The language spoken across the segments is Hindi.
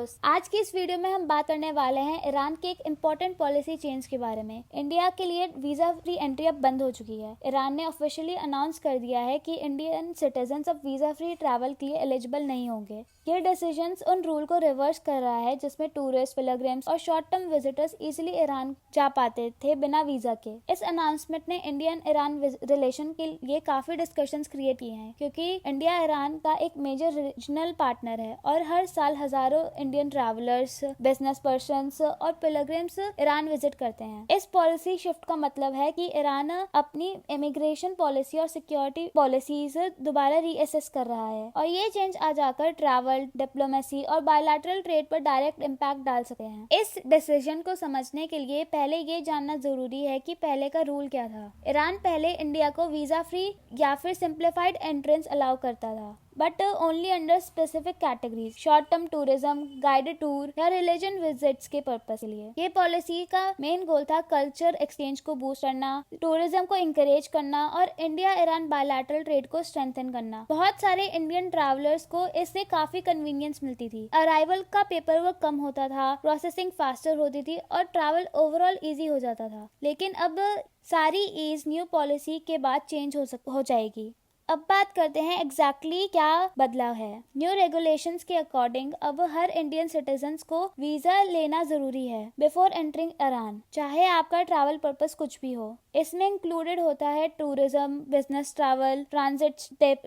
आज की इस वीडियो में हम बात करने वाले हैं ईरान के एक इम्पोर्टेंट पॉलिसी चेंज के बारे में। इंडिया के लिए वीजा फ्री एंट्री अब बंद हो चुकी है। ईरान ने ऑफिशियली अनाउंस कर दिया है कि इंडियन सिटीजन्स अब वीजा फ्री ट्रैवल के लिए एलिजिबल नहीं होंगे। ये डिसीजन उन रूल को रिवर्स कर रहा है जिसमें टूरिस्ट, पिलग्रिम्स और short term visitors easily Iran जा पाते थे बिना वीजा के। इस अनाउंसमेंट ने इंडियन ईरान रिलेशन के लिए काफी डिस्कशंस क्रिएट किए हैं, क्योंकि इंडिया ईरान का एक मेजर रीजनल पार्टनर है और हर साल हजारों इंडियन ट्रैवलर्स, बिजनेस पर्सन्स और पिलग्रिम्स ईरान विजिट करते हैं। इस पॉलिसी शिफ्ट का मतलब है कि ईरान अपनी इमिग्रेशन पॉलिसी और सिक्योरिटी पॉलिसीज दोबारा रीअसेस कर रहा है और ये चेंज आ जाकर ट्रैवल, डिप्लोमेसी और बायलैटरल ट्रेड पर डायरेक्ट इम्पैक्ट डाल सकते हैं। इस डिसीजन को समझने के लिए पहले ये जानना जरूरी है कि पहले का रूल क्या था। ईरान पहले इंडिया को वीजा फ्री या फिर सिंप्लीफाइड एंट्रेंस अलाउ करता था, but only under specific categories, short term tourism, guided tour या रिलीजन विजिट्स के पर्पस के लिए। ये पॉलिसी का मेन गोल था कल्चर एक्सचेंज को बूस्ट करना, टूरिज्म को इंकरेज करना और इंडिया ईरान बायलैटरल ट्रेड को स्ट्रेंथन करना। बहुत सारे इंडियन ट्रैवलर्स को इससे काफी कन्वीनियंस मिलती थी। अराइवल का पेपर वर्क कम होता था, प्रोसेसिंग फास्टर होती थी और ट्रैवल ओवरऑल इजी हो जाता था। लेकिन अब सारी ईज न्यू पॉलिसी के बाद चेंज हो जाएगी। अब बात करते हैं एग्जैक्टली क्या बदलाव है। न्यू रेगुलेशंस के अकॉर्डिंग अब हर इंडियन सिटीजन्स को वीजा लेना जरूरी है बिफोर एंटरिंग ईरान, चाहे आपका ट्रैवल पर्पस कुछ भी हो। इसमें इंक्लूडेड होता है tourism, business travel, transit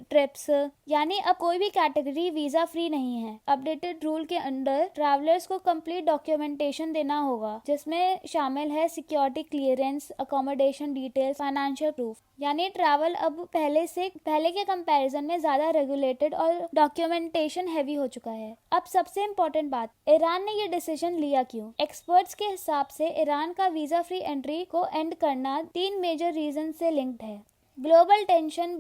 trips, यानी अब कोई भी कैटेगरी वीजा फ्री नहीं है। अपडेटेड रूल के अंडर ट्रैवलर्स को कंप्लीट डॉक्यूमेंटेशन देना होगा, जिसमें शामिल है security clearance, accommodation details, financial proof. यानी ट्रैवल अब पहले के कंपैरिजन में ज्यादा रेगुलेटेड और डॉक्यूमेंटेशन हैवी हो चुका है। अब सबसे इम्पोर्टेंट बात, ईरान ने ये डिसीजन लिया क्यों? एक्सपर्ट्स के हिसाब से ईरान का वीजा फ्री एंट्री को एंड करना 3 मेजर रीजन से लिंक्ड है। ग्लोबल टेंशन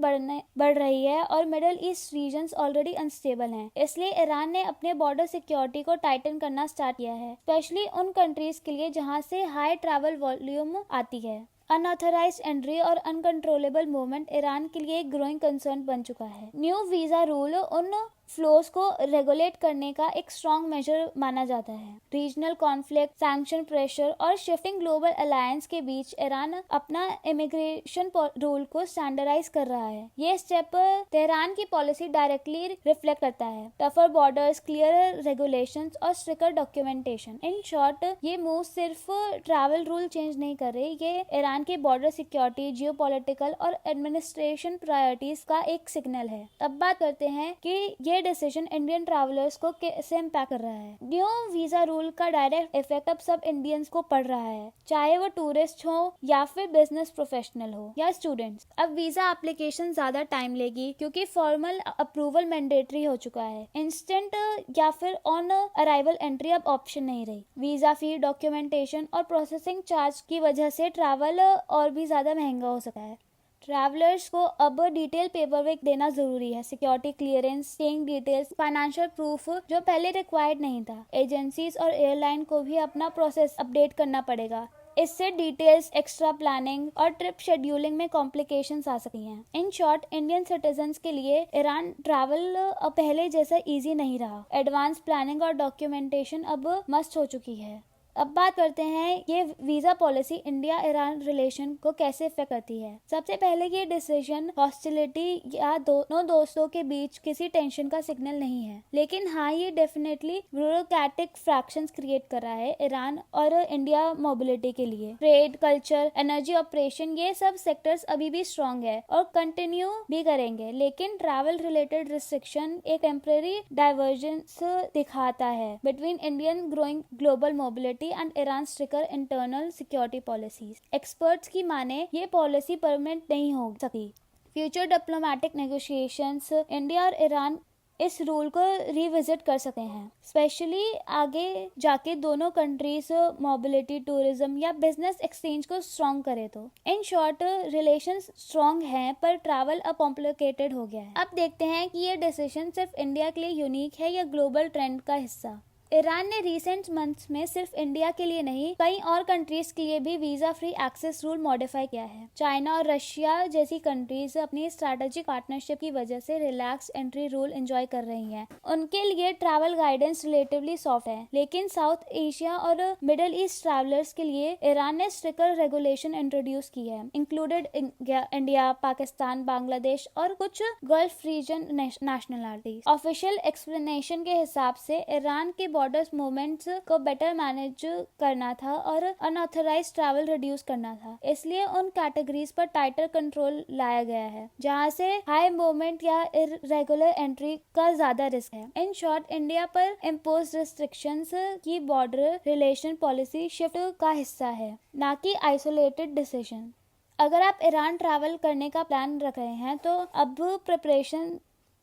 बढ़ रही है और Middle East regions already unstable हैं, इसलिए ईरान ने अपने बॉर्डर सिक्योरिटी को टाइटन करना स्टार्ट किया है, स्पेशली उन कंट्रीज के लिए जहां से हाई ट्रैवल वॉल्यूम आती है। अनऑथराइज्ड एंट्री और अनकंट्रोलेबल मूवमेंट ईरान के लिए एक ग्रोइंग कंसर्न बन चुका है। न्यू वीजा रूल उन फ्लोस को रेगुलेट करने का एक स्ट्रॉन्ग मेजर माना जाता है। रीजनल कॉन्फ्लिक्ट, सैंक्शन प्रेशर और शिफ्टिंग ग्लोबल अलायंस के बीच ईरान अपना इमिग्रेशन रूल को स्टैंडर्डाइज कर रहा है। ये स्टेप तेहरान की पॉलिसी डायरेक्टली रिफ्लेक्ट करता है। टफर बॉर्डर्स, क्लियर रेगुलेशंस और स्ट्रिक्टर डॉक्यूमेंटेशन। इन शॉर्ट, ये मूव सिर्फ ट्रैवल रूल चेंज नहीं कर रहे, ये ईरान के बॉर्डर सिक्योरिटी, जियोपॉलिटिकल और एडमिनिस्ट्रेशन प्रायोरिटीज का एक सिग्नल है। अब बात करते हैं कि ये डिसीजन इंडियन ट्रैवलर्स को कैसे इम्पैक्ट कर रहा है। न्यू वीजा रूल का डायरेक्ट इफेक्ट अब सब इंडियंस को पड़ रहा है, चाहे वो टूरिस्ट हो या फिर बिजनेस प्रोफेशनल हो या स्टूडेंट्स। अब वीजा एप्लीकेशन ज्यादा टाइम लेगी क्योंकि फॉर्मल अप्रूवल मैंडेटरी हो चुका है। इंस्टेंट या फिर ऑन अराइवल एंट्री अब ऑप्शन नहीं रही। वीजा फी, डॉक्यूमेंटेशन और प्रोसेसिंग चार्ज की वजह से ट्रैवल और भी ज्यादा महंगा हो सकता है। ट्रैवलर्स को अब डिटेल पेपरवर्क देना जरूरी है, security clearance, staying details, financial proof, जो पहले रिक्वायर्ड नहीं था। एजेंसीज और एयरलाइन को भी अपना प्रोसेस अपडेट करना पड़ेगा। इससे डिटेल्स, एक्स्ट्रा प्लानिंग और ट्रिप शेड्यूलिंग में कॉम्प्लिकेशंस आ सकती हैं। इन शॉर्ट, इंडियन सिटीजन्स के लिए ईरान ट्रैवल पहले जैसा इजी नहीं रहा। एडवांस प्लानिंग और डॉक्यूमेंटेशन अब मस्ट हो चुकी है। अब बात करते हैं ये visa policy India Iran relation को कैसे इफेक्ट करती है। सबसे पहले ये डिसीजन हॉस्टिलिटी या दोनों दोस्तों के बीच किसी टेंशन का सिग्नल नहीं है, लेकिन हाँ, ये डेफिनेटली ब्यूरोक्रेटिक फ्रैक्शंस क्रिएट कर रहा है ईरान और इंडिया मोबिलिटी के लिए। ट्रेड, कल्चर, एनर्जी ऑपरेशन, ये सब सेक्टर्स अभी भी स्ट्रॉन्ग है और कंटिन्यू भी करेंगे, लेकिन ट्रैवल रिलेटेड रिस्ट्रिक्शन एक टेम्पररी डाइवर्जेंस दिखाता है between Indian growing global mobility and Iran stricter internal security policies. Experts की माने ये पॉलिसी परमानेंट नहीं हो सकती। फ्यूचर डिप्लोमेटिक नेगोशिएशंस इंडिया और ईरान इस रूल को रिविजिट कर सकते हैं, स्पेशली आगे जाके दोनों कंट्रीज मोबिलिटी, टूरिज्म या बिजनेस एक्सचेंज को स्ट्रॉन्ग करे तो। इन शॉर्ट, रिलेशंस स्ट्रॉन्ग हैं पर ट्रैवल अब कॉम्प्लिकेटेड हो गया है। अब देखते हैं कि ये डिसीजन सिर्फ इंडिया के लिए यूनिक है या ग्लोबल ट्रेंड का हिस्सा। ईरान ने रिसेंट मंथ्स में सिर्फ इंडिया के लिए नहीं, कई और कंट्रीज के लिए भी visa free access rule modify किया है। चाइना और रशिया जैसी कंट्रीज अपनी स्ट्रैटेजिक पार्टनरशिप की वजह से रिलैक्स एंट्री रूल एंजॉय कर रही हैं। उनके लिए ट्रैवल गाइडेंस रिलेटिवली सॉफ्ट है, लेकिन साउथ एशिया और मिडिल ईस्ट ट्रैवलर्स के लिए ईरान ने स्ट्रिक्टर रेगुलेशन इंट्रोड्यूस की है, इंक्लूडेड इंडिया, पाकिस्तान, बांग्लादेश और कुछ Gulf region nationalities. Official explanation के हिसाब से ईरान के बॉर्डर मूवमेंट्स को बेटर मैनेज करना था और अनऑथराइज्ड ट्रैवल रिड्यूस करना था, इसलिए उन कैटेगरीज पर टाइटर कंट्रोल लाया गया है जहां से हाई मूवमेंट या इरेगुलर एंट्री का ज्यादा रिस्क है। इन शॉर्ट, इंडिया पर इम्पोज रिस्ट्रिक्शंस की बॉर्डर रिलेशन पॉलिसी शिफ्ट का हिस्सा है, ना कि आइसोलेटेड डिसीजन। अगर आप ईरान ट्रैवल करने का प्लान रख रहे हैं तो अब प्रिपरेशन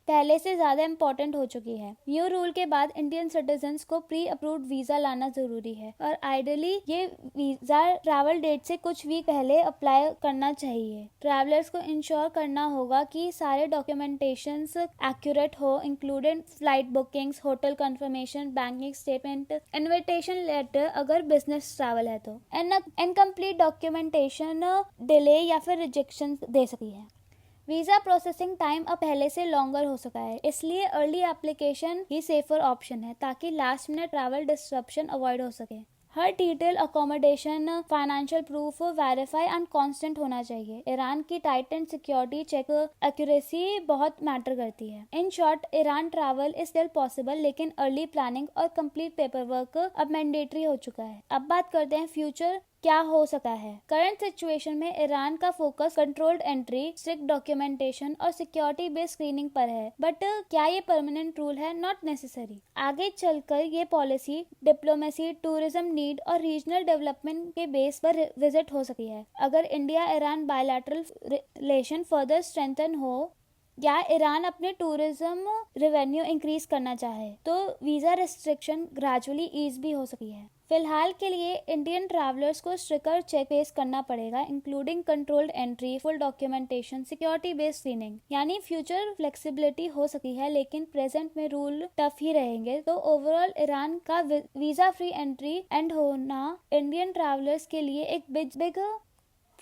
पहले से ज्यादा इम्पोर्टेंट हो चुकी है। न्यू रूल के बाद इंडियन सिटीजन्स को प्री अप्रूव्ड वीजा लाना जरूरी है और आइडियली ये वीजा ट्रैवल डेट से कुछ वीक पहले अप्लाई करना चाहिए। ट्रैवलर्स को इंश्योर करना होगा कि सारे डॉक्यूमेंटेशंस एक्यूरेट हो, including flight bookings, hotel confirmation, banking statement, invitation letter अगर बिजनेस ट्रैवल है तो। इनकम्प्लीट डॉक्यूमेंटेशन डिले या फिर रिजेक्शन दे सकती है। वीजा प्रोसेसिंग टाइम अब पहले से लॉन्गर हो सका है, इसलिए अर्ली एप्लीकेशन ही सेफर ऑप्शन है ताकि last minute travel disruption avoid हो सके। हर detail, accommodation, financial proof verify and constant होना चाहिए। ईरान की tight and security check accuracy बहुत मैटर करती है। In short, Iran travel is still possible, लेकिन अर्ली प्लानिंग और कंप्लीट पेपर वर्क अब मैंडेटरी हो चुका है। अब बात करते हैं फ्यूचर क्या हो सकता है। करंट सिचुएशन में ईरान का focus controlled entry, strict documentation और सिक्योरिटी बेस्ड स्क्रीनिंग पर है, बट क्या ये परमानेंट रूल है? Not necessary. आगे चलकर ये पॉलिसी डिप्लोमेसी, टूरिज्म नीड और रीजनल डेवलपमेंट के बेस पर विजिट हो सकी है। अगर India Iran bilateral relation further strengthen हो या ईरान अपने टूरिज्म रेवेन्यू इंक्रीज करना चाहे तो वीजा रिस्ट्रिक्शन ग्रेजुअली ईज भी हो सकी है। फिलहाल के लिए इंडियन ट्रैवलर्स को स्ट्रिक्टर चेक फेस करना पड़ेगा, including controlled entry, full documentation, security based screening. यानी फ्यूचर फ्लेक्सिबिलिटी हो सकी है, लेकिन प्रेजेंट में रूल टफ ही रहेंगे। तो ओवरऑल ईरान का वीजा फ्री एंट्री एंड होना इंडियन ट्रैवलर्स के लिए एक बिग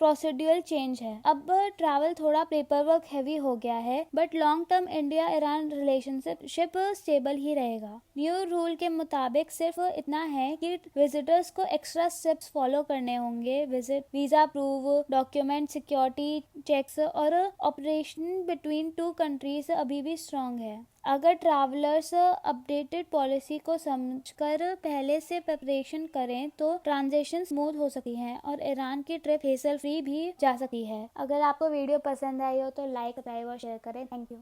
प्रोसीड्यूरल चेंज है। अब ट्रैवल थोड़ा पेपर वर्क हैवी हो गया है, but long term India Iran relationship stable ही रहेगा। न्यू रूल के मुताबिक सिर्फ इतना है कि विजिटर्स को एक्स्ट्रा स्टेप्स फॉलो करने होंगे। Visa approve, document, security checks और ऑपरेशन बिटवीन टू कंट्रीज अभी भी स्ट्रॉन्ग है। अगर ट्रैवलर्स अपडेटेड पॉलिसी को समझकर पहले से प्रिपरेशन करें तो ट्रांजेक्शन स्मूथ हो सकी है और ईरान की ट्रिप हेसल फ्री भी जा सकी है। अगर आपको वीडियो पसंद आई हो तो लाइक, सब्सक्राइब और शेयर करें। Thank you.